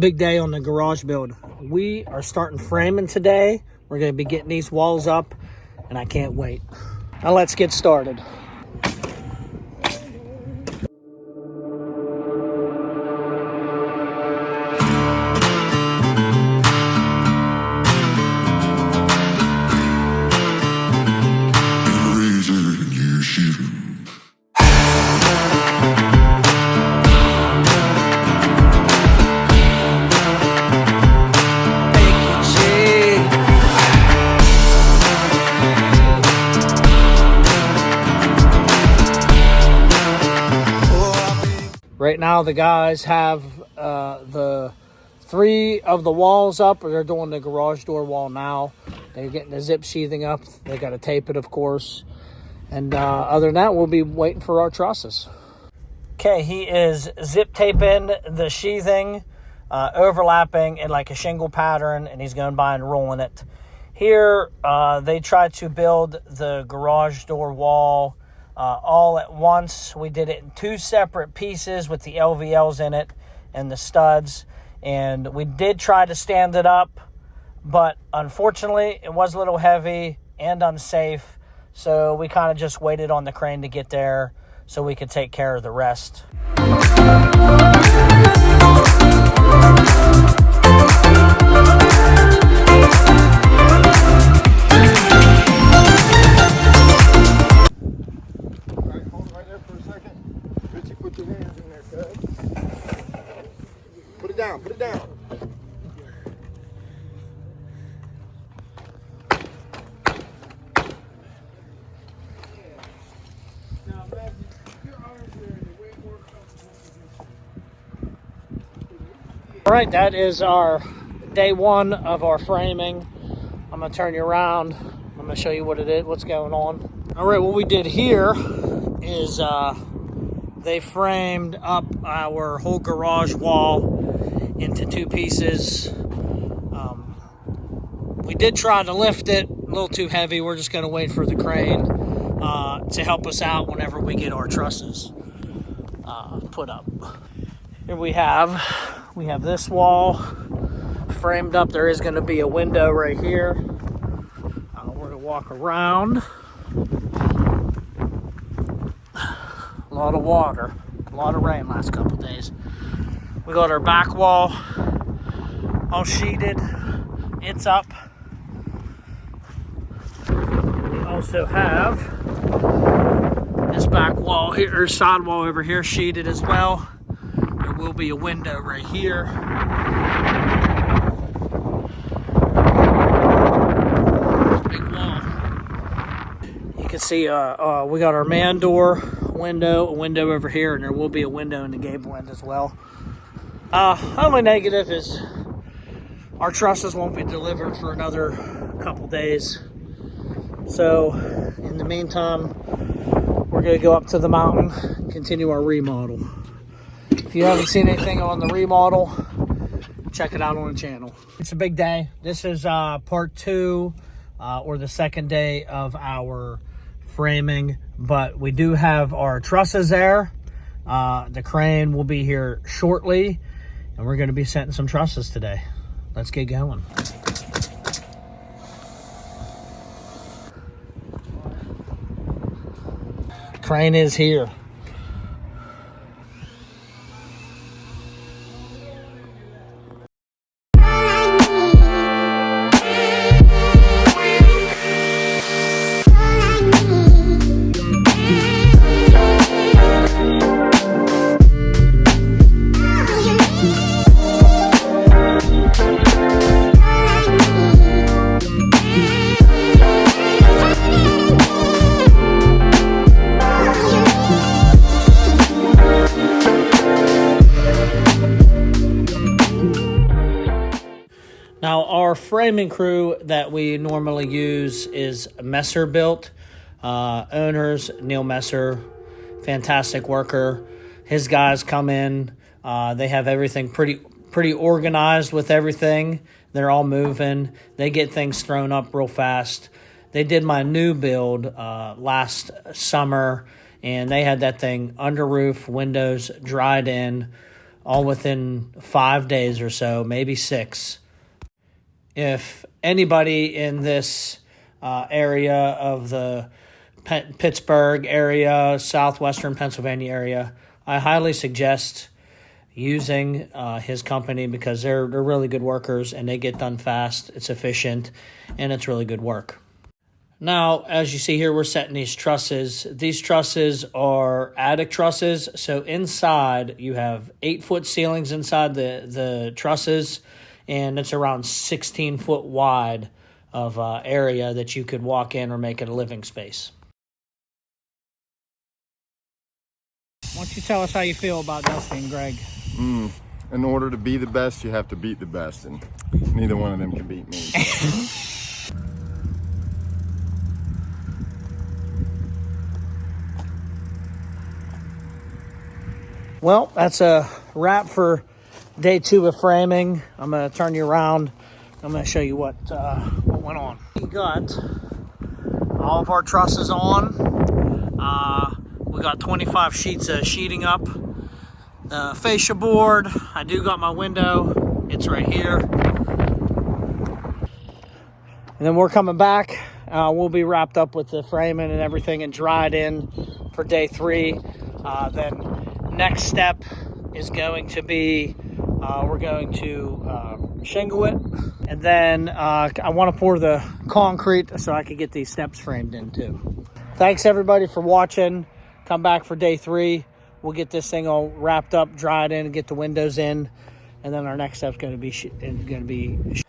Big day on the garage build. We are starting framing today. We're going to be getting these walls up, and I can't wait. Now let's get started. Right now, the guys have the 3 of the walls up. They're doing the garage door wall now. They're getting the zip sheathing up. They got to tape it, of course. And other than that, we'll be waiting for our trusses. Okay, he is zip taping the sheathing, overlapping in like a shingle pattern, and he's going by and rolling it. Here, they tried to build the garage door wall all at once. We did it in 2 separate pieces with the LVLs in it and the studs, and we did try to stand it up, but unfortunately it was a little heavy and unsafe, so we kind of just waited on the crane to get there so we could take care of the rest. Put it down. All right, that is our day 1 of our framing. I'm gonna turn you around. I'm gonna show you what it is, what's going on. All right, what we did here is they framed up our whole garage wall into 2 pieces. We did try to lift it, a little too heavy. We're just gonna wait for the crane to help us out whenever we get our trusses put up. Here we have this wall framed up. There is gonna be a window right here. We're gonna walk around. A lot of water, a lot of rain last couple days. We got our back wall all sheeted. It's up. We also have this back wall here, or side wall over here, sheeted as well. There will be a window right here. Big wall. You can see we got our man door window, a window over here, and there will be a window in the gable end as well. Only negative is our trusses won't be delivered for another couple days. So in the meantime, we're gonna go up to the mountain and continue our remodel. If you haven't seen anything on the remodel, check it out on the channel. It's a big day. This is part 2 or the second day of our framing, but we do have our trusses there. The crane will be here shortly, and we're going to be setting some trusses today. Let's get going. Crane is here. Now, our framing crew that we normally use is Messer built. Owners, Neil Messer, fantastic worker. His guys come in. They have everything pretty organized with everything. They're all moving. They get things thrown up real fast. They did my new build last summer, and they had that thing under roof, windows dried in, all within 5 days or so, maybe 6. If anybody in this area of the Pittsburgh area, southwestern Pennsylvania area, I highly suggest using his company because they're really good workers and they get done fast, it's efficient, and it's really good work. Now, as you see here, we're setting these trusses. These trusses are attic trusses. So inside, you have 8-foot ceilings inside the trusses, and it's around 16 foot wide of area that you could walk in or make it a living space. Why don't you tell us how you feel about Dusty and Greg? In order to be the best, you have to beat the best, and neither one of them can beat me. Well, that's a wrap for day 2 of framing. I'm going to turn you around. I'm going to show you what went on. We got all of our trusses on. We got 25 sheets of sheeting up. The fascia board, I do got my window. It's right here. And then we're coming back. We'll be wrapped up with the framing and everything and dried in for day 3. Then next step is going to be we're going to shingle it, and then I want to pour the concrete so I can get these steps framed in too. Thanks everybody for watching. Come back for day 3. We'll get this thing all wrapped up, dried in, and get the windows in, and then our next step is going to be.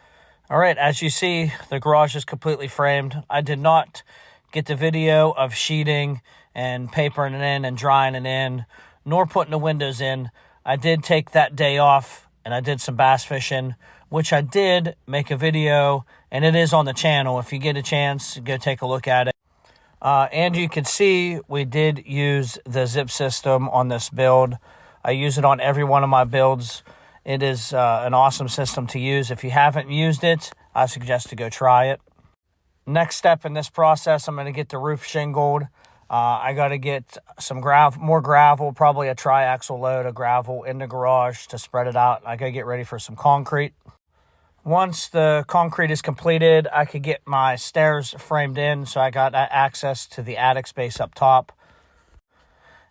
All right, as you see, the garage is completely framed. I did not get the video of sheeting and papering it in and drying it in, nor putting the windows in. I did take that day off, and I did some bass fishing, which I did make a video, and it is on the channel. If you get a chance, go take a look at it. And you can see we did use the zip system on this build. I use it on every one of my builds. It is an awesome system to use. If you haven't used it, I suggest to go try it. Next step in this process, I'm going to get the roof shingled. I got to get some more gravel, probably a tri-axle load of gravel in the garage to spread it out. I got to get ready for some concrete. Once the concrete is completed, I could get my stairs framed in, so I got access to the attic space up top.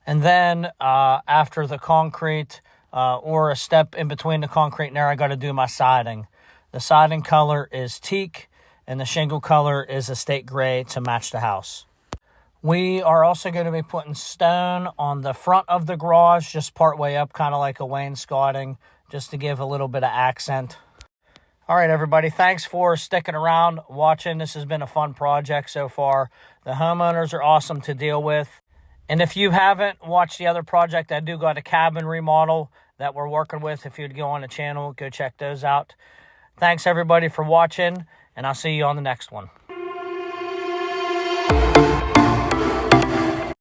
And then after the concrete, or a step in between the concrete and there, I got to do my siding. The siding color is teak, and the shingle color is estate gray to match the house. We are also going to be putting stone on the front of the garage, just part way up, kind of like a wainscoting, just to give a little bit of accent. All right, everybody, thanks for sticking around, watching. This has been a fun project so far. The homeowners are awesome to deal with. And if you haven't watched the other project, I do got a cabin remodel that we're working with. If you'd go on the channel, go check those out. Thanks, everybody, for watching, and I'll see you on the next one.